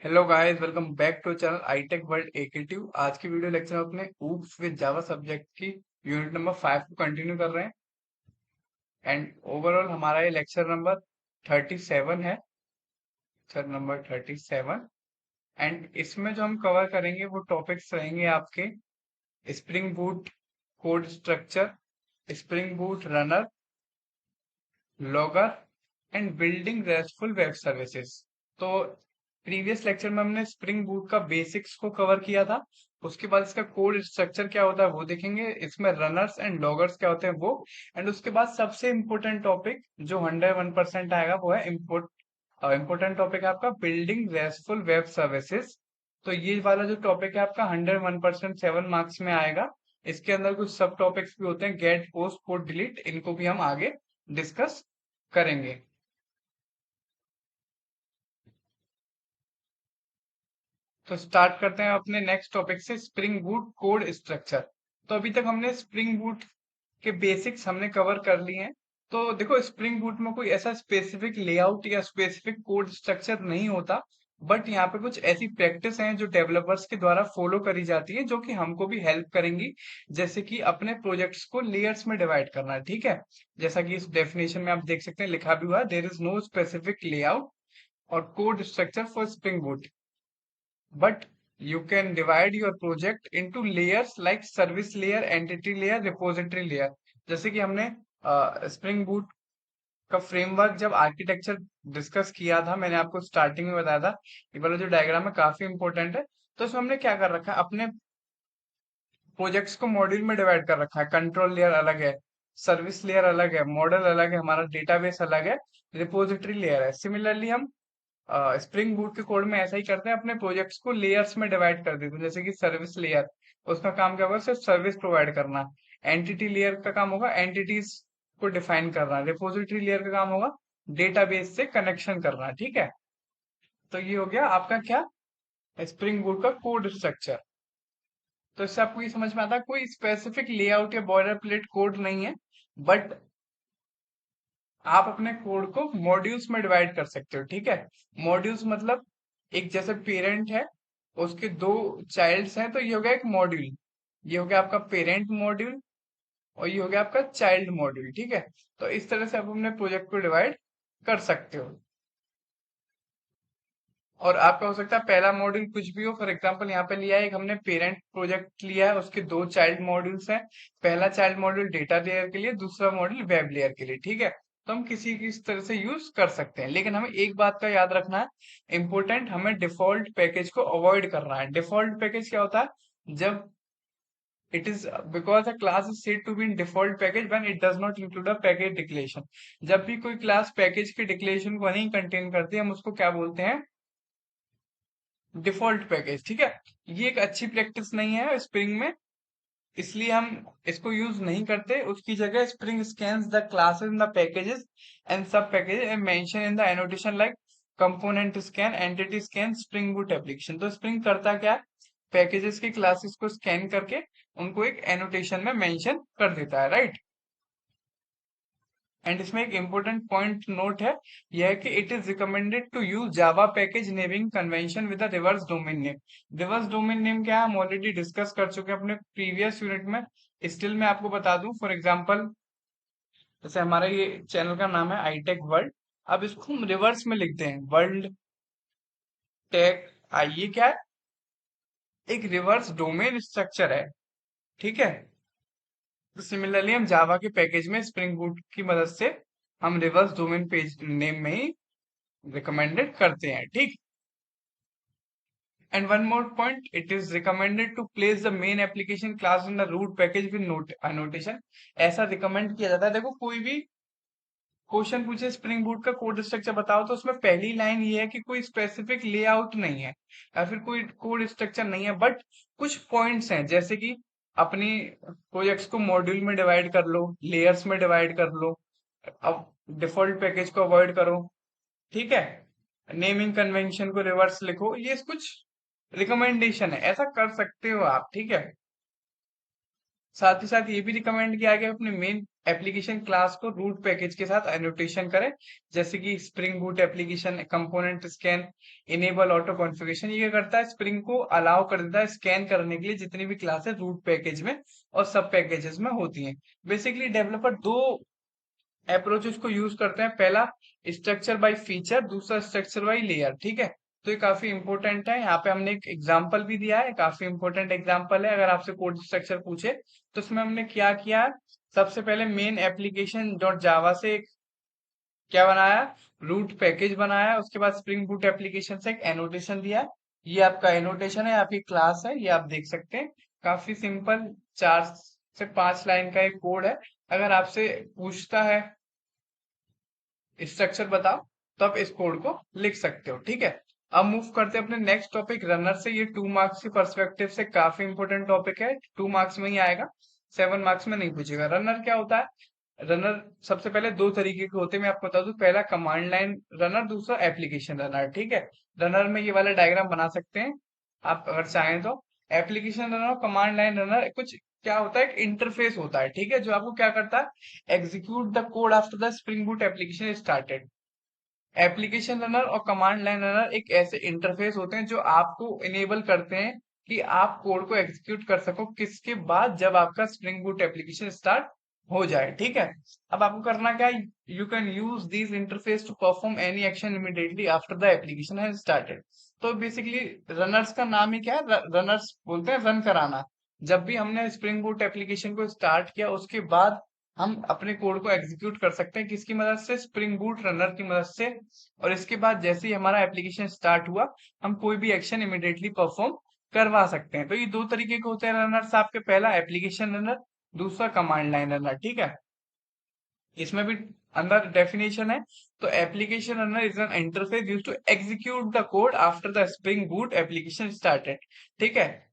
Hello guys, welcome back to channel iTech world एकेटिव। आज की वीडियो लेक्चर में अपने ऊप्स विद जावा सब्जेक्ट की यूनिट नंबर 5 को कंटिन्यू कर रहे हैं। एंड ओवरऑल हमारा ये लेक्चर नंबर 37 है। Lecture number 37। एंड इसमें जो हम कवर करेंगे वो टॉपिक्स रहेंगे आपके spring boot code structure, spring boot runner, logger and building restful web services. तो प्रीवियस लेक्चर में हमने स्प्रिंग बूट का बेसिक्स को कवर किया था। उसके बाद इसका कोड स्ट्रक्चर क्या होता है वो देखेंगे, इसमें रनर्स एंड लॉगर्स क्या होते हैं वो। एंड उसके बाद सबसे इम्पोर्टेंट टॉपिक जो 101% आएगा वो है इम्पोर्टेंट टॉपिक है आपका बिल्डिंग रेस्टफुल वेब सर्विसेज। तो ये वाला जो टॉपिक है आपका 101% 7 मार्क्स में आएगा। इसके अंदर कुछ सब टॉपिक्स भी होते हैं, गेट पोस्ट कोड डिलीट, इनको भी हम आगे डिस्कस करेंगे। तो स्टार्ट करते हैं अपने नेक्स्ट टॉपिक से, स्प्रिंग बूट कोड स्ट्रक्चर। तो अभी तक हमने स्प्रिंग बूट के बेसिक्स हमने कवर कर लिए हैं। तो देखो, स्प्रिंग बूट में कोई ऐसा स्पेसिफिक लेआउट या स्पेसिफिक कोड स्ट्रक्चर नहीं होता। बट यहाँ पे कुछ ऐसी प्रैक्टिस हैं जो डेवलपर्स के द्वारा फॉलो करी जाती है, जो कि हमको भी हेल्प करेंगी। जैसे कि अपने प्रोजेक्ट्स को लेयर्स में डिवाइड करना, ठीक है। जैसा कि इस डेफिनेशन में आप देख सकते हैं, लिखा भी हुआ है, there is no specific layout और code structure for spring boot, but you can divide your project into layers like service layer, entity layer, repository layer। जैसे कि हमने स्प्रिंग बूट का फ्रेमवर्क जब आर्किटेक्चर डिस्कस किया था, मैंने आपको स्टार्टिंग में बताया था, ये वाला जो डायग्राम है काफी इंपॉर्टेंट है। तो इसमें हमने क्या कर रखा है, अपने प्रोजेक्ट्स को मॉड्यूल में डिवाइड कर रखा है। कंट्रोल लेयर अलग है, सर्विस लेयर अलग है, मॉडल अलग है, हमारा डेटाबेस अलग है, रिपोजिटरी लेयर है। सिमिलरली हम स्प्रिंग बूट के कोड में ऐसा ही करते हैं, अपने प्रोजेक्ट्स को लेयर्स में डिवाइड कर देते हैं। जैसे कि सर्विस लेयर, उसका काम क्या होगा, सिर्फ सर्विस प्रोवाइड करना। एंटिटी लेयर का काम होगा एंटिटीज को डिफाइन करना। रिपोजिटरी लेयर का काम होगा डेटाबेस से कनेक्शन करना, ठीक है। तो ये हो गया आपका क्या, स्प्रिंग बूट का कोड स्ट्रक्चर। तो इससे आपको ये समझ में आता है कोई स्पेसिफिक लेआउट या बॉर्डर प्लेट कोड नहीं है, बट आप अपने कोड को मॉड्यूल्स में डिवाइड कर सकते हो, ठीक है। मॉड्यूल्स मतलब एक जैसे पेरेंट है, उसके दो चाइल्ड्स हैं, तो ये हो गया एक मॉड्यूल। ये हो गया आपका पेरेंट मॉड्यूल और ये हो गया आपका चाइल्ड मॉड्यूल, ठीक है। तो इस तरह से आप अपने प्रोजेक्ट को डिवाइड कर सकते हो। और आपका हो सकता है पहला मॉड्यूल कुछ भी हो। फॉर एग्जांपल यहाँ पे लिया है, एक हमने पेरेंट प्रोजेक्ट लिया है, उसके दो चाइल्ड मॉड्यूल्स हैं। पहला चाइल्ड मॉड्यूल डेटा लेयर के लिए, दूसरा मॉड्यूल वेब लेयर के लिए, ठीक है। तो हम किसी किस तरह से यूज कर सकते हैं, लेकिन हमें एक बात का याद रखना है इंपॉर्टेंट, हमें डिफॉल्ट पैकेज को अवॉइड करना है। डिफॉल्ट पैकेज क्या होता है, जब it is because a class is said to be in default package when it does not include a package declaration. जब भी कोई क्लास पैकेज के डिक्लेरेशन को नहीं कंटेन करती, हम उसको क्या बोलते हैं, डिफॉल्ट पैकेज, ठीक है। ये एक अच्छी प्रैक्टिस नहीं है स्प्रिंग में, इसलिए हम इसको यूज नहीं करते। उसकी जगह spring scans the classes in the packages and sub packages and mention in the annotation like component scan, entity scan, spring boot application. तो स्प्रिंग करता क्या है, पैकेजेस की क्लासेस को स्कैन करके उनको एक एनोटेशन में मेंशन कर देता है, राइट। एंड इसमें एक इंपॉर्टेंट पॉइंट नोट है, यह है कि it is recommended to use Java package naming convention with a reverse domain name. Reverse domain name क्या है, हम ऑलरेडी डिस्कस कर चुके हैं अपने प्रीवियस यूनिट में। स्टिल मैं आपको बता दूं, फॉर एग्जांपल जैसे हमारा ये चैनल का नाम है आईटेक वर्ल्ड, अब इसको हम रिवर्स में लिखते हैं, वर्ल्ड टेक। आइए क्या है, एक रिवर्स डोमेन स्ट्रक्चर है, ठीक है। तो सिमिलरली हम जावा के पैकेज में स्प्रिंग बूट की मदद से हम रिवर्स डोमेन पेज नेम में ही रिकमेंडेड करते हैं, ठीक। And one more point, it is recommended to place the main application class in the root package with note annotation. ऐसा रिकमेंड किया जाता है। देखो, कोई भी क्वेश्चन पूछे स्प्रिंग बूट का कोड स्ट्रक्चर बताओ, तो उसमें पहली लाइन ये है कि कोई स्पेसिफिक लेआउट नहीं है या फिर कोई कोड स्ट्रक्चर नहीं है, बट कुछ पॉइंट्स हैं, जैसे कि अपनी प्रोजेक्ट्स को मॉड्यूल में डिवाइड कर लो, लेयर्स में डिवाइड कर लो, अब डिफॉल्ट पैकेज को अवॉइड करो, ठीक है। नेमिंग कन्वेंशन को रिवर्स लिखो, ये कुछ रिकमेंडेशन है, ऐसा कर सकते हो आप, ठीक है। साथ ही साथ ये भी रिकमेंड किया गया अपने मेन एप्लीकेशन क्लास को रूट पैकेज के साथ एनोटेशन करें, जैसे कि spring boot application component scan, enable auto configuration. ये क्या करता है, स्प्रिंग को अलाउ कर देता है स्कैन करने के लिए जितनी भी क्लासेस रूट पैकेज में और सब पैकेजेस में होती हैं। बेसिकली डेवलपर दो अप्रोचेस को यूज करते हैं, पहला स्ट्रक्चर बाय फीचर, दूसरा स्ट्रक्चर बाय लेयर। ठीक है, तो ये काफी इंपॉर्टेंट है। यहाँ पे हमने एक एग्जांपल भी दिया है, काफी इंपॉर्टेंट एग्जांपल है। अगर आपसे कोड स्ट्रक्चर पूछे तो इसमें हमने क्या किया है, सबसे पहले मेन एप्लीकेशन डॉट जावा से क्या बनाया, रूट पैकेज बनाया। उसके बाद स्प्रिंग बूट एप्लीकेशन से एक एनोटेशन दिया। ये आपका एनोटेशन है, आपकी क्लास है, ये आप देख सकते हैं। काफी सिंपल 4 से 5 लाइन का एक कोड है। अगर आपसे पूछता है स्ट्रक्चर बताओ, तो आप इस कोड को लिख सकते हो। ठीक है, अब मूव करते हैं अपने नेक्स्ट टॉपिक रनर से। ये 2 मार्क्स के पर्सपेक्टिव से काफी इंपॉर्टेंट टॉपिक है, 2 मार्क्स में ही आएगा, 7 मार्क्स में नहीं पूछेगा। रनर क्या होता है, रनर सबसे पहले दो तरीके के होते हैं, मैं आपको बता दूं। पहला कमांड लाइन रनर, दूसरा एप्लीकेशन रनर। ठीक है, रनर में ये वाला डायग्राम बना सकते हैं आप अगर चाहें तो। एप्लीकेशन रनर और कमांड लाइन रनर कुछ क्या होता है, एक इंटरफेस होता है, ठीक है, जो आपको क्या करता है, execute the code after the Spring boot application started. Application runner और कमांड लाइन रनर एक ऐसे इंटरफेस होते हैं जो आपको इनेबल करते हैं कि आप कोड को एग्जीक्यूट कर सको किसके बाद, जब आपका स्प्रिंग बूट एप्लीकेशन स्टार्ट हो जाए। ठीक है, अब आपको करना क्या है, you can use this interface to perform any action immediately after the application has started. तो बेसिकली रनर्स का नाम ही क्या है, रनर्स बोलते हैं रन कराना। जब भी हमने स्प्रिंग बूट एप्लीकेशन को स्टार्ट किया उसके बाद हम अपने कोड को एग्जीक्यूट कर सकते हैं, किसकी मदद से, स्प्रिंग बूट रनर की मदद से। और इसके बाद जैसे ही हमारा एप्लीकेशन स्टार्ट हुआ, हम कोई भी एक्शन इमिडिएटली परफॉर्म करवा सकते हैं। तो ये दो तरीके के होते हैं रनर्स आपके, पहला एप्लीकेशन रनर, दूसरा कमांड लाइन रनर। ठीक है, इसमें भी अंदर डेफिनेशन है। तो application runner is an interface used to execute the code after the Spring boot application started. ठीक है,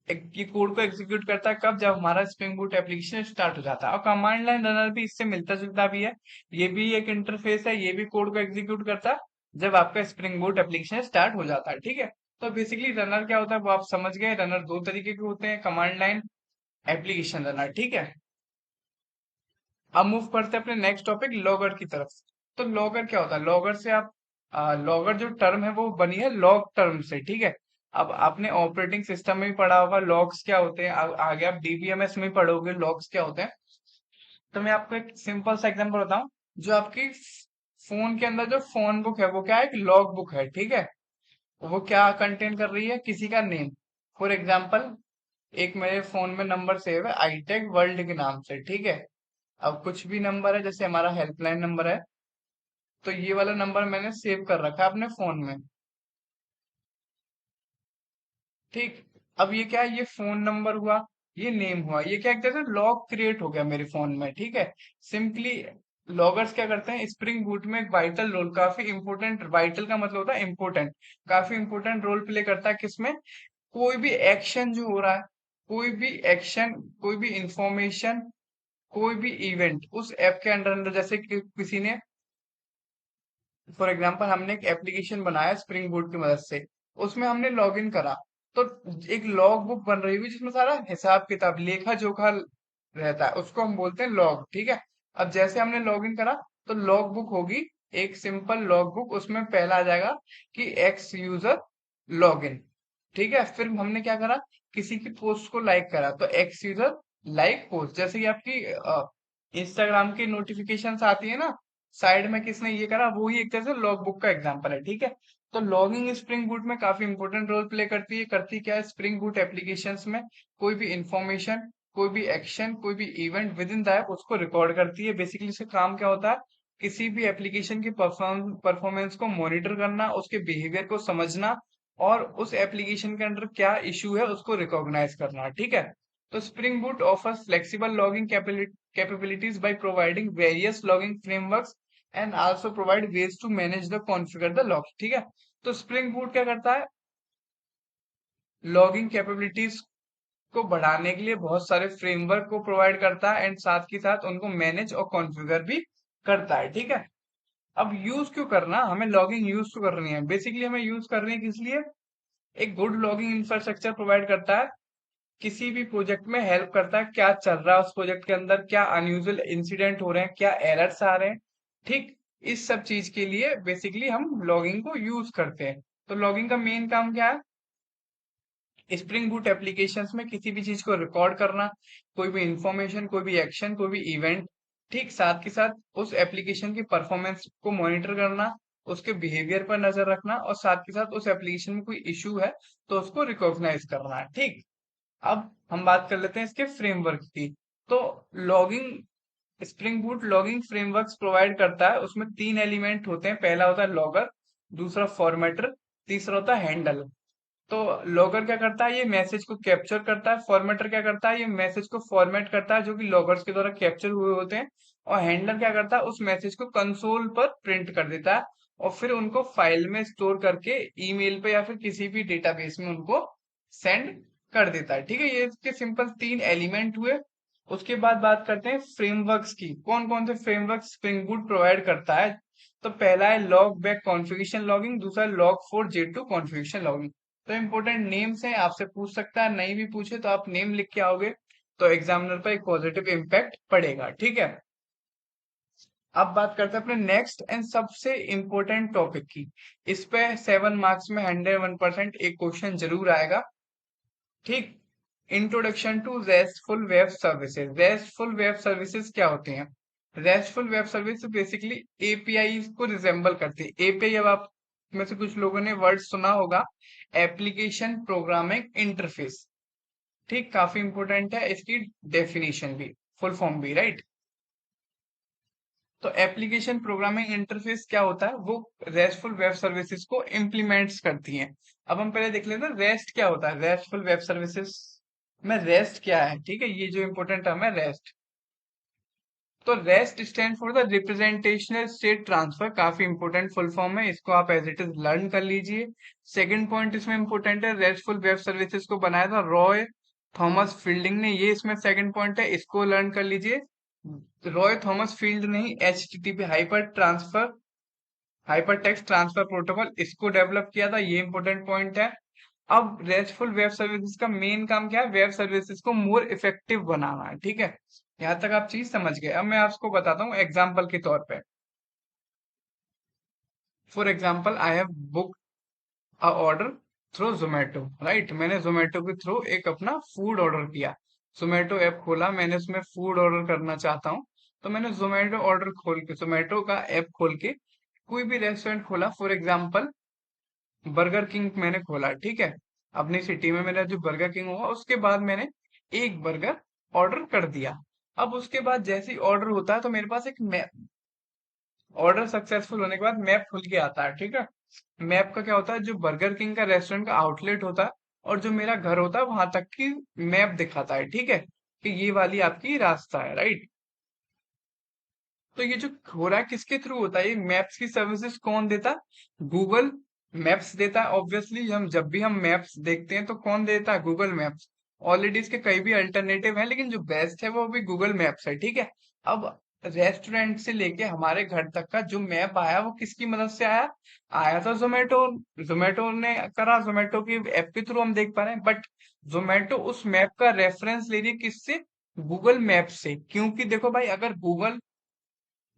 ये कोड को एग्जीक्यूट करता है कब, जब हमारा स्प्रिंग बूट एप्लीकेशन स्टार्ट हो जाता है। और कमांड लाइन रनर भी इससे मिलता जुलता भी है, ये भी एक इंटरफेस है, ये भी कोड को एग्जीक्यूट करता है जब आपका स्प्रिंग बूट एप्लीकेशन स्टार्ट हो जाता है। ठीक है, तो बेसिकली रनर क्या होता है वो आप समझ गए। रनर दो तरीके के होते हैं, कमांड लाइन, एप्लीकेशन रनर। ठीक है, अब मूव करते हैं अपने नेक्स्ट टॉपिक लॉगर की तरफ। तो लॉगर क्या होता है, लॉगर से आप लॉगर जो टर्म है वो बनी है लॉग टर्म से। ठीक है, अब आपने ऑपरेटिंग सिस्टम में भी पढ़ा होगा लॉग्स क्या होते हैं, आगे आप डीबीएमएस में पढ़ोगे लॉग्स क्या होते हैं। तो मैं आपको एक सिंपल सा एग्जांपल बताऊं, जो आपकी फोन के अंदर जो फोन बुक है वो क्या है, एक लॉग बुक है। ठीक है, वो क्या कंटेन कर रही है, किसी का नेम। फॉर एग्जाम्पल, एक मेरे फोन में नंबर सेव है आईटेक वर्ल्ड के नाम से। ठीक है, अब कुछ भी नंबर है, जैसे हमारा हेल्पलाइन नंबर है, तो ये वाला नंबर मैंने सेव कर रखा है अपने फोन में। ठीक, अब ये क्या है, ये फोन नंबर हुआ, ये नेम हुआ, ये क्या एक तरह से लॉग क्रिएट हो गया मेरे फोन में। ठीक है, सिंपली लॉगर्स क्या करते हैं, स्प्रिंग बूट में एक वाइटल रोल, काफी इंपोर्टेंट, वाइटल का मतलब होता है इंपोर्टेंट, काफी इंपोर्टेंट रोल प्ले करता है किसमें, कोई भी एक्शन जो हो रहा है, कोई भी एक्शन, कोई भी इंफॉर्मेशन, कोई भी इवेंट उस ऐप के अंडर अंदर, जैसे कि किसी ने, फॉर एग्जाम्पल हमने एक एप्लीकेशन बनाया स्प्रिंग बूट की मदद से, उसमें हमने लॉग इन करा, तो एक लॉग बुक बन रही हुई जिसमें सारा हिसाब किताब लेखा जोखा रहता है, उसको हम बोलते हैं लॉग। ठीक है, अब जैसे हमने लॉग इन करा तो लॉग बुक होगी, एक सिंपल लॉग बुक, उसमें पहला आ जाएगा कि एक्स यूजर लॉग इन। ठीक है, फिर हमने क्या करा, किसी की पोस्ट को लाइक करा तो एक्स यूजर लाइक पोस्ट, जैसे कि आपकी इंस्टाग्राम की नोटिफिकेशन आती है ना, साइड में किसने ये करा, वो ही एक तरह से लॉग बुक का एग्जांपल है। ठीक है, तो लॉगिंग स्प्रिंग बूट में काफी इंपॉर्टेंट रोल प्ले करती है। करती क्या है, स्प्रिंग बूट एप्लीकेशंस में कोई भी इंफॉर्मेशन, कोई भी एक्शन, कोई भी event with in the app उसको रिकॉर्ड करती है। बेसिकली इसका काम क्या होता है, किसी भी एप्लीकेशन की परफॉर्मेंस को मॉनिटर करना, उसके बिहेवियर को समझना, और उस एप्लीकेशन के अंदर क्या इशू है उसको रिकॉग्नाइज करना। ठीक है, तो spring boot offers flexible logging capabilities by providing various logging frameworks and also provide ways to manage the configure the logs। ठीक है, तो स्प्रिंग बूट क्या करता है, लॉगिंग कैपेबिलिटीज को बढ़ाने के लिए बहुत सारे फ्रेमवर्क को प्रोवाइड करता है, एंड साथ के साथ उनको मैनेज और कॉन्फ़िगर भी करता है। ठीक है, अब यूज क्यों करना, हमें लॉगिंग यूज क्यों करनी है, बेसिकली हमें यूज करनी है किस लिए, एक गुड लॉगिंग इंफ्रास्ट्रक्चर प्रोवाइड करता है किसी भी प्रोजेक्ट में हेल्प करता है, क्या चल रहा है उस प्रोजेक्ट के अंदर, क्या अनयूजुअल इंसिडेंट हो रहे हैं, क्या एरर्स आ रहे हैं। ठीक, इस सब चीज के लिए बेसिकली हम लॉगिंग को यूज करते हैं। तो लॉगिंग का मेन काम क्या है? स्प्रिंग बूट एप्लीकेशंस में किसी भी चीज को रिकॉर्ड करना, कोई भी इंफॉर्मेशन, कोई भी एक्शन, कोई भी इवेंट। ठीक, साथ के साथ उस एप्लीकेशन की परफॉर्मेंस को मॉनिटर करना, उसके बिहेवियर पर नजर रखना, और साथ के साथ उस एप्लीकेशन में कोई इशू है तो उसको रिकॉग्नाइज करना है। ठीक, अब हम बात कर लेते हैं इसके फ्रेमवर्क की। तो logging, spring boot logging frameworks provide करता है। उसमें तीन एलिमेंट होते हैं, पहला होता है लॉगर, दूसरा फॉर्मेटर, तीसरा होता है हैंडल। तो लॉगर क्या करता है? ये मैसेज को कैप्चर करता है। फॉर्मेटर क्या करता है? ये मैसेज को फॉर्मेट करता है जो कि लॉगर्स के द्वारा कैप्चर हुए होते हैं। और हैंडलर क्या करता है? उस मैसेज को कंसोल पर प्रिंट कर देता है और फिर उनको फाइल में स्टोर करके ईमेल पे या फिर किसी भी डेटाबेस में उनको सेंड कर देता है। ठीक है, ये इसके सिंपल तीन एलिमेंट हुए। उसके बाद बात करते हैं फ्रेमवर्क्स की। कौन कौन से फ्रेमवर्क स्प्रिंग बूट प्रोवाइड करता है? तो पहला है लॉग बैक कॉन्फ़िगरेशन लॉगिंग, दूसरा log four J2 configuration logging. तो इम्पोर्टेंट नेम्स हैं, आपसे पूछ सकता है, नहीं भी पूछे तो आप नेम लिख के आओगे तो एग्जामिनर पर एक पॉजिटिव इम्पैक्ट पड़ेगा। ठीक है, अब बात करते हैं अपने नेक्स्ट एंड सबसे इम्पोर्टेंट टॉपिक की। इस पे 7 मार्क्स में 101% एक क्वेश्चन जरूर आएगा। ठीक, introduction to RESTful web services. RESTful web services क्या होते हैं? RESTful web service basically API को रिजेंबल करती है। एपीआई, अब आप में से कुछ लोगों ने वर्ड सुना होगा, एप्लीकेशन प्रोग्रामिंग इंटरफेस। ठीक, काफी इंपॉर्टेंट है इसकी डेफिनेशन भी, फुल फॉर्म भी, राइट। तो एप्लीकेशन प्रोग्रामिंग इंटरफेस क्या होता है? वो रेस्टफुल वेब सर्विसेज को इम्प्लीमेंट्स करती हैं। अब हम पहले देख लेते हैं रेस्ट क्या होता है। रेस्टफुल वेब सर्विसेज में रेस्ट क्या है? ठीक है, ये जो इंपॉर्टेंट टर्म है रेस्ट। तो rest stand for the representational state transfer, काफी इंपॉर्टेंट फुल फॉर्म है, इसको आप एज इट इज लर्न कर लीजिए। सेकंड पॉइंट इसमें इंपॉर्टेंट है, रेस्टफुल वेब सर्विसेज को बनाया था रॉय थॉमस फील्डिंग ने, ये इसमें सेकंड पॉइंट है, इसको लर्न कर लीजिए। रॉय थॉमस फील्ड ने ही HTTP hyper text transfer protocol इसको डेवलप किया था, ये इंपॉर्टेंट पॉइंट है। अब रेस्टफुल वेब सर्विसेज का मेन काम क्या है? वेब सर्विसेज को मोर इफेक्टिव बनाना है। ठीक है, यहाँ तक आप चीज समझ गए। अब मैं आपको बताता हूँ एग्जाम्पल के तौर पे। For example, I have book a order through Zomato, right. मैंने जोमेटो के थ्रू एक अपना फूड ऑर्डर किया। जोमेटो ऐप खोला, मैंने उसमें फूड ऑर्डर करना चाहता हूँ। तो मैंने जोमेटो का ऐप खोल के कोई भी रेस्टोरेंट खोला। फॉर एग्जाम्पल, बर्गर किंग मैंने खोला। ठीक है, अपनी सिटी में मेरा जो बर्गर किंग होगा, उसके बाद मैंने एक बर्गर ऑर्डर कर दिया। अब उसके बाद जैसे ही ऑर्डर होता है तो मेरे पास एक ऑर्डर सक्सेसफुल होने के बाद मैप खुल के आता है। ठीक है, मैप का क्या होता है? जो बर्गर किंग का रेस्टोरेंट का आउटलेट होता है और जो मेरा घर होता है वहां तक की मैप दिखाता है। ठीक है, कि ये वाली आपकी रास्ता है, राइट। तो ये जो हो रहा है किसके थ्रू होता है? ये मैप्स की सर्विसेज कौन देता है? गूगल मैप्स देता है। ऑब्वियसली हम जब भी हम मैप्स देखते हैं तो कौन देता है? Google maps. ऑलरेडी इसके कई भी अल्टरनेटिव हैं लेकिन जो बेस्ट है वो भी गूगल मैप्स है। ठीक है, अब रेस्टोरेंट से लेके हमारे घर तक का जो मैप आया वो किसकी मदद से आया? आया था जोमेटो। जोमेटो ने करा, जोमेटो की ऐप के थ्रू हम देख पा रहे हैं। बट जोमेटो उस मैप का रेफरेंस ले रही है किससे? गूगल मैप से। क्योंकि देखो भाई, अगर गूगल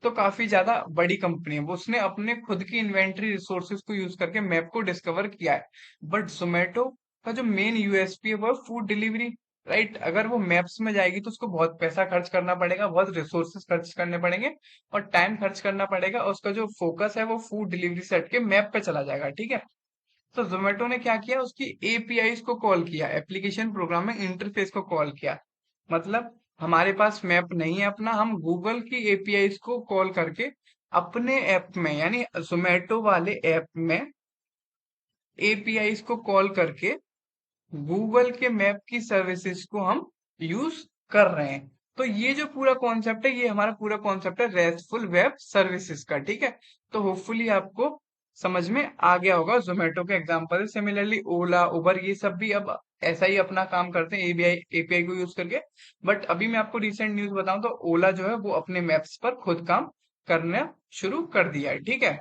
तो काफी ज्यादा बड़ी कंपनी है, वो उसने अपने खुद की इन्वेंटरी रिसोर्सेज को यूज करके मैप को डिस्कवर किया है। बट जोमेटो का जो मेन यूएसपी है वो है फूड डिलीवरी, राइट। अगर वो मैप्स में जाएगी तो उसको बहुत पैसा खर्च करना पड़ेगा, बहुत रिसोर्सेज खर्च करने पड़ेंगे और टाइम खर्च करना पड़ेगा, और उसका जो फोकस है वो फूड डिलीवरी से हट के मैप पे चला जाएगा। ठीक है, तो जोमेटो ने क्या किया? उसकी एपीआई को कॉल किया, एप्लीकेशन प्रोग्रामिंग इंटरफेस को कॉल किया। मतलब हमारे पास मैप नहीं है अपना, हम गूगल की एपीआई को कॉल करके अपने ऐप में, यानी जोमेटो वाले ऐप में एपीआई को कॉल करके गूगल के मैप की सर्विसेज को हम यूज कर रहे हैं। तो ये जो पूरा कॉन्सेप्ट है, ये हमारा पूरा कॉन्सेप्ट है रेस्टफुल वेब सर्विसेज का। ठीक है, तो होपफुली आपको समझ में आ गया होगा जोमेटो के एग्जांपल। सिमिलरली ओला, उबर, ये सब भी अब ऐसा ही अपना काम करते हैं एपीआई को यूज करके। बट अभी मैं आपको रिसेंट न्यूज बताऊं तो ओला जो है वो अपने मैप्स पर खुद काम करना शुरू कर दिया है। ठीक है,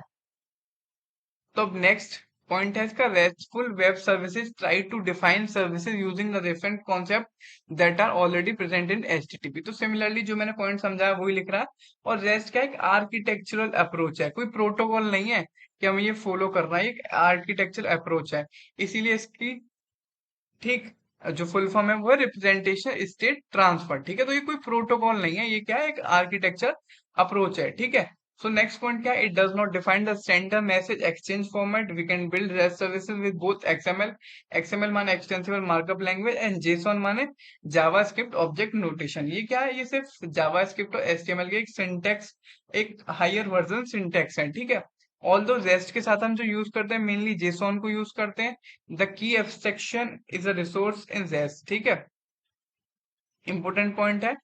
तो अब नेक्स्ट पॉइंट है इसका, RESTful web services try to define services using the different concept that are already present in HTTP. तो सिमिलरली जो मैंने पॉइंट समझाया वही लिख रहा है। और रेस्ट क्या, एक आर्किटेक्चरल अप्रोच है, कोई प्रोटोकॉल नहीं है कि हमें ये फॉलो करना है, एक आर्किटेक्चरल अप्रोच है। इसीलिए इसकी ठीक जो फुल फॉर्म है वो है रिप्रेजेंटेशन स्टेट ट्रांसफर। ठीक है, तो ये कोई प्रोटोकॉल नहीं है, ये क्या है, एक आर्किटेक्चर अप्रोच है। ठीक है, सो नेक्स्ट पॉइंट क्या है, it does not define the sender message exchange format. We can build rest services with both XML, XML माने extensible markup language, and JSON माने जावास्क्रिप्ट ऑब्जेक्ट नोटेशन। ये क्या है, ये सिर्फ जावास्क्रिप्ट और एचटीएमएल के एक सिंटेक्स, एक हायर वर्जन सिंटेक्स है। ठीक है, ऑल दो रेस्ट के साथ हम जो यूज करते हैं मेनली जेसॉन को यूज करते हैं। The key abstraction is a resource in REST. ठीक है, इंपोर्टेंट पॉइंट है।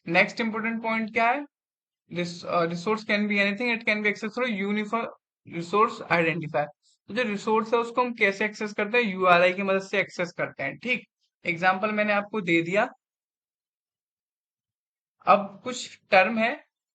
नेक्स्ट इंपोर्टेंट पॉइंट क्या है, resource can be anything, it can be access through uniform resource identifier. तो जो रिसोर्स है उसको हम कैसे एक्सेस करते हैं, यूआरआई की मदद से एक्सेस करते हैं। ठीक, एग्जाम्पल मैंने आपको दे दिया। अब कुछ टर्म है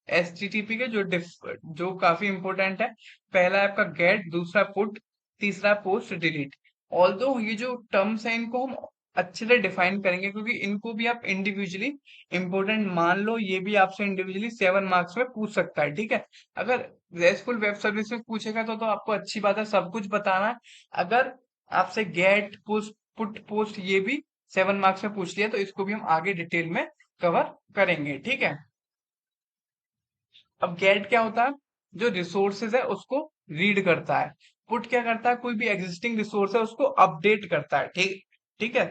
एचटीटीपी के जो काफी इंपॉर्टेंट है। पहला है आपका गेट, दूसरा पुट, तीसरा पोस्ट डिलीट। ऑल्दो ये जो टर्म्स हैं इनको हम अच्छे से डिफाइन करेंगे, क्योंकि इनको भी आप इंडिविजुअली इंपॉर्टेंट मान लो, ये भी आपसे इंडिविजुअली 7 मार्क्स में पूछ सकता है। ठीक है, अगर रेस्टफुल वेब सर्विस में पूछेगा तो आपको अच्छी बात है, सब कुछ बताना है। अगर आपसे गेट, पुश, पुट, पोस्ट ये भी 7 मार्क्स में पूछ लिया तो इसको भी हम आगे डिटेल में कवर करेंगे। ठीक है, अब गेट क्या होता है, जो रिसोर्सेज है उसको रीड करता है। पुट क्या करता है, कोई भी एग्जिस्टिंग रिसोर्स है उसको अपडेट करता है। ठीक, ठीक है।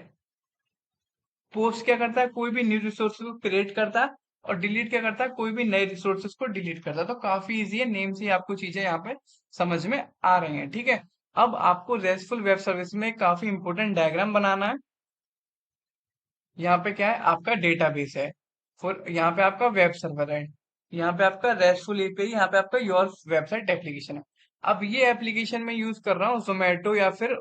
पोस्ट क्या करता है, कोई भी न्यू रिसोर्स को क्रिएट करता है। और डिलीट क्या करता है, कोई भी नए रिसोर्सेज को डिलीट करता है। तो काफी इजी है, नेम से ही आपको चीजें यहाँ पे समझ में आ रही हैं। ठीक है, अब आपको रेस्टफुल वेब सर्विस में काफी इंपोर्टेंट डायग्राम बनाना है। यहाँ पे क्या है, आपका डेटाबेस है, फिर यहाँ पे आपका वेब सर्वर है, यहाँ पे आपका रेस्टफुल एपीआई, यहाँ पे आपका योर वेबसाइट एप्लीकेशन है। अब ये एप्लीकेशन में यूज कर रहा हूँ जोमेटो या फिर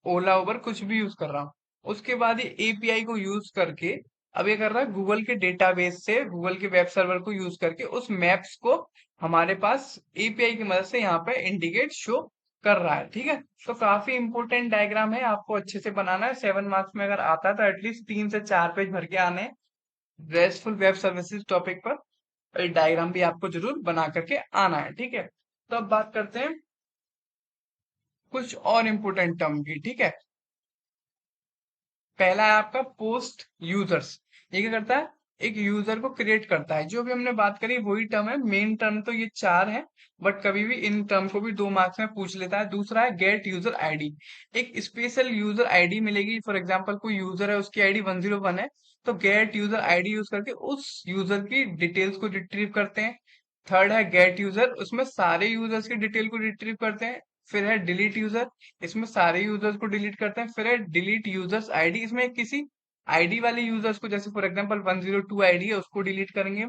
ओला उबर, कुछ भी यूज कर रहा हूँ। उसके बाद ये एपीआई को यूज करके अब ये कर रहा है गूगल के डेटाबेस से, गूगल के वेब सर्वर को यूज करके उस मैप्स को हमारे पास एपीआई की मदद से यहाँ पे इंडिकेट शो कर रहा है। ठीक है, तो काफी इंपॉर्टेंट डायग्राम है, आपको अच्छे से बनाना है। 7 मार्क्स में अगर आता है तो एटलीस्ट 3 से 4 पेज भर के आने हैं। रेस्टफुल वेब सर्विसेज टॉपिक पर डायग्राम भी आपको जरूर बना करके आना है। ठीक है, तो अब बात करते हैं कुछ और इम्पोर्टेंट टर्म की। ठीक है, पहला है आपका पोस्ट यूजर्स। ये क्या करता है, एक यूजर को क्रिएट करता है। जो भी हमने बात करी वही टर्म है, मेन टर्म तो ये 4 है, बट कभी भी इन टर्म को भी 2 मार्क्स में पूछ लेता है। दूसरा है गेट यूजर आईडी, एक स्पेशल यूजर आईडी मिलेगी। फॉर एग्जांपल कोई यूजर है, उसकी आईडी 101 है, तो गेट यूजर आईडी यूज करके उस यूजर की डिटेल्स को रिट्रीव करते हैं। थर्ड है गेट यूजर, उसमें सारे यूजर्स की डिटेल को रिट्रीव करते हैं। फिर है डिलीट यूजर, इसमें सारे यूजर्स को डिलीट करते हैं। फिर है डिलीट यूजर्स आईडी, इसमें किसी आईडी वाले यूजर्स को, जैसे फॉर एग्जांपल 102 आईडी है उसको डिलीट करेंगे।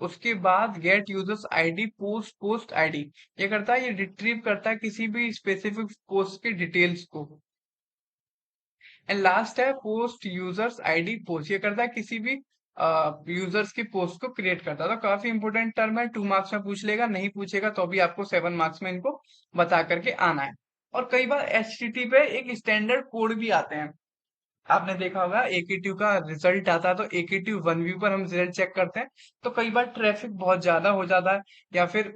उसके बाद get users ID post, post ID ये करता है, ये रिट्रीव करता है किसी भी स्पेसिफिक पोस्ट के डिटेल्स को। एंड लास्ट है पोस्ट यूजर्स आईडी पोस्ट, ये करता है किसी भी यूजर्स की पोस्ट को क्रिएट करता है। तो काफी इंपोर्टेंट टर्म है, 2 मार्क्स में पूछ लेगा, नहीं पूछेगा तो भी आपको 7 मार्क्स में इनको बता करके आना है। और कई बार एचटीटी पे एक स्टैंडर्ड कोड भी आते हैं, आपने देखा होगा एकेटीयू का रिजल्ट आता है तो एकेटीयू 1व्यू पर हम रिजल्ट चेक करते हैं, तो कई बार ट्रैफिक बहुत ज्यादा हो जाता है या फिर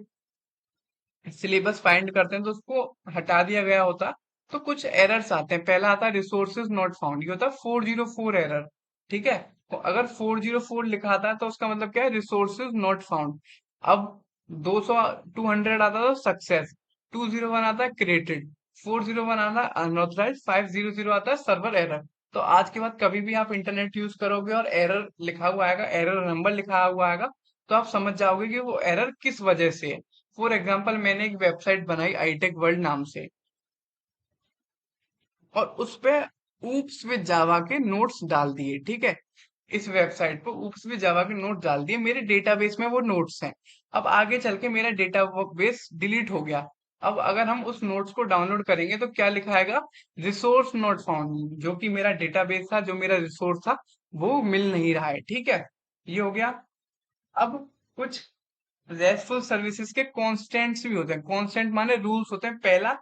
सिलेबस फाइंड करते हैं तो उसको हटा दिया गया होता, तो कुछ एरर्स आते हैं। पहला आता है रिसोर्सेज नॉट फाउंड, ये होता है 404 एरर। ठीक है, तो अगर 404 लिखा आता है तो उसका मतलब क्या है, रिसोर्सेज नॉट फाउंड। अब 200 200 आता है तो सक्सेस, 201 आता है क्रिएटेड, 401 आता है अनऑथराइज, 500 आता है सर्वर एरर। तो आज के बाद कभी भी आप इंटरनेट यूज करोगे और एरर लिखा हुआ आएगा, एरर नंबर लिखा हुआ आएगा, तो आप समझ जाओगे कि वो एरर किस वजह से है। फॉर एग्जाम्पल मैंने एक वेबसाइट बनाई आईटेक वर्ल्ड नाम से, और उस पे ऊप्स विद जावा के नोट्स डाल दिए। ठीक है, इस वेबसाइट पर ऊप्स विद जावा के नोट डाल दिए, मेरे डेटाबेस में वो नोट्स हैं। अब आगे चल के मेरा डेटाबेस डिलीट हो गया। अब अगर हम उस नोट्स को डाउनलोड करेंगे तो क्या लिखा आएगा, रिसोर्स नॉट फाउंड, जो कि मेरा डेटाबेस था, जो मेरा रिसोर्स था वो मिल नहीं रहा है। ठीक है, ये हो गया। अब कुछ रेस्टफुल सर्विसेज के कॉन्स्टेंट्स भी होते हैं, कॉन्स्टेंट माने रूल्स होते हैं। पहला,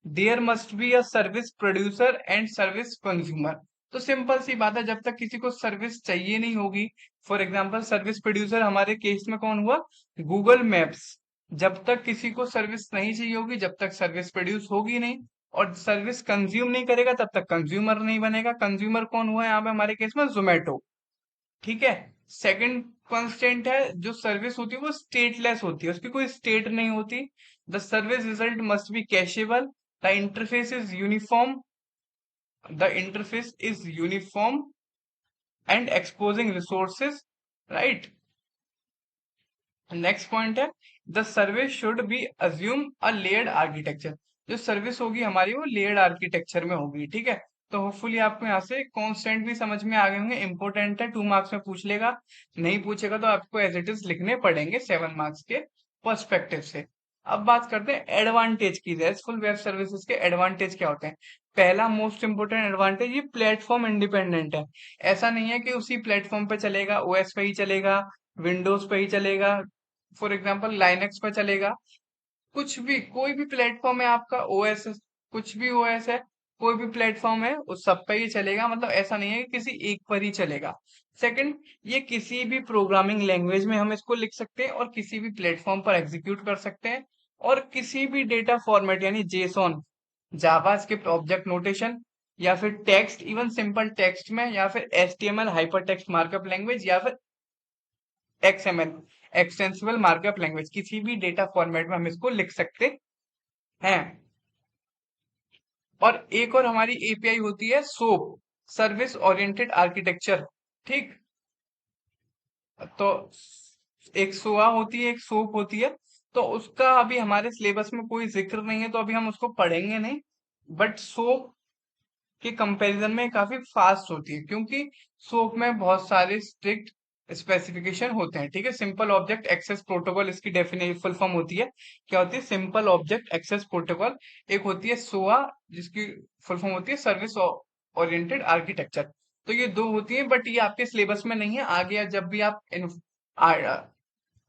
there must be a service producer and service consumer. तो सिंपल सी बात है, जब तक किसी को सर्विस चाहिए नहीं होगी, फॉर एग्जांपल सर्विस प्रोड्यूसर हमारे केस में कौन हुआ, गूगल मैप्स। जब तक किसी को सर्विस नहीं चाहिए होगी, जब तक सर्विस प्रोड्यूस होगी नहीं, और सर्विस कंज्यूम नहीं करेगा, तब तक कंज्यूमर नहीं बनेगा। कंज्यूमर कौन हुआ यहाँ पे हमारे केस में, जोमेटो। ठीक है। सेकंड कांस्टेंट है, जो सर्विस होती है वो स्टेटलेस होती है, उसकी कोई स्टेट नहीं होती। The service result must be cacheable, the interface is uniform, the interface is uniform and exposing resources, right. Next point है, the service should be assume a layered architecture. जो सर्विस होगी हमारी वो लेयर्ड आर्किटेक्चर में होगी। ठीक है। तो होपफुली आपको यहाँ से कॉन्स्टेंट भी समझ में आ गए होंगे। इंपॉर्टेंट है, 2 मार्क्स में पूछ लेगा। नहीं पूछेगा तो आपको एज इट इज लिखने पड़ेंगे 7 मार्क्स के पर्सपेक्टिव से। अब बात करते हैं एडवांटेज की। रेस्टफुल वेब सर्विसेज के एडवांटेज क्या होते हैं। पहला मोस्ट इंपोर्टेंट एडवांटेज, ये प्लेटफॉर्म इंडिपेंडेंट है। ऐसा नहीं है कि उसी प्लेटफॉर्म पे चलेगा, ओएस पे ही चलेगा, विंडोज पे ही चलेगा, फॉर एग्जाम्पल लाइनेक्स पे चलेगा। कुछ भी, कोई भी प्लेटफॉर्म है आपका, ओएस, कुछ भी ओएस है, कोई भी प्लेटफॉर्म है, उस सब पे ही चलेगा। मतलब ऐसा नहीं है कि किसी एक पर ही चलेगा। सेकंड, ये किसी भी प्रोग्रामिंग लैंग्वेज में हम इसको लिख सकते हैं और किसी भी प्लेटफॉर्म पर एग्जीक्यूट कर सकते हैं। और किसी भी डेटा फॉर्मेट यानी जेसॉन, जावास्क्रिप्ट ऑब्जेक्ट नोटेशन, या फिर टेक्स्ट, इवन सिंपल टेक्स्ट में, या फिर HTML hyper text markup language, या फिर एक्सएमएल एक्सटेंसिबल मार्कअप लैंग्वेज, किसी भी डेटा फॉर्मेट में हम इसको लिख सकते हैं। और एक और हमारी एपीआई होती है सोप, सर्विस ओरिएंटेड आर्किटेक्चर। ठीक। तो एक सोआ होती है, एक सोप होती है। तो उसका अभी हमारे सिलेबस में कोई जिक्र नहीं है, तो अभी हम उसको पढ़ेंगे नहीं। बट सोप के कंपैरिजन में काफी फास्ट होती है, क्योंकि सोप में बहुत सारे स्ट्रिक्ट स्पेसिफिकेशन होते हैं। ठीक है। सिंपल ऑब्जेक्ट एक्सेस प्रोटोकॉल इसकी डेफिनेशन फुल फॉर्म होती है। क्या होती है, सिंपल ऑब्जेक्ट एक्सेस प्रोटोकॉल। एक होती है सोआ, जिसकी फुल फॉर्म होती है सर्विस ओरिएंटेड आर्किटेक्चर। तो ये दो होती है, बट ये आपके सिलेबस में नहीं है। आगे जब भी आप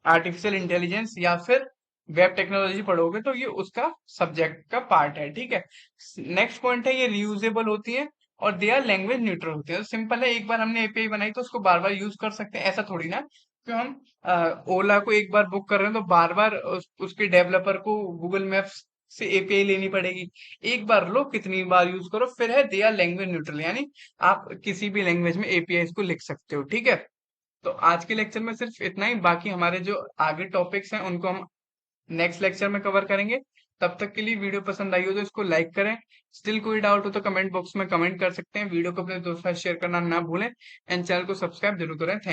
आर्टिफिशियल इंटेलिजेंस या फिर वेब टेक्नोलॉजी पढ़ोगे तो ये उसका सब्जेक्ट का पार्ट है। ठीक है। नेक्स्ट पॉइंट है, ये रियूजेबल होती है और दे आर लैंग्वेज न्यूट्रल होती है। तो सिंपल है, एक बार हमने एपीआई बनाई तो उसको बार बार यूज कर सकते हैं। ऐसा थोड़ी ना कि हम ओला को एक बार बुक कर रहे हैं तो बार बार उसके डेवलपर को गूगल मैप्स से एपीआई लेनी पड़ेगी। एक बार लो, कितनी बार यूज करो। फिर है दे आर लैंग्वेज न्यूट्रल, यानी आप किसी भी लैंग्वेज में एपीआई को लिख सकते हो। ठीक है। तो आज के लेक्चर में सिर्फ इतना ही। बाकी हमारे जो आगे टॉपिक्स हैं उनको हम नेक्स्ट लेक्चर में कवर करेंगे। तब तक के लिए वीडियो पसंद आई हो तो इसको लाइक करें। स्टिल कोई डाउट हो तो कमेंट बॉक्स में कमेंट कर सकते हैं। वीडियो को अपने दोस्तों के साथ शेयर करना ना भूलें एंड चैनल को सब्सक्राइब जरूर करें। थैंक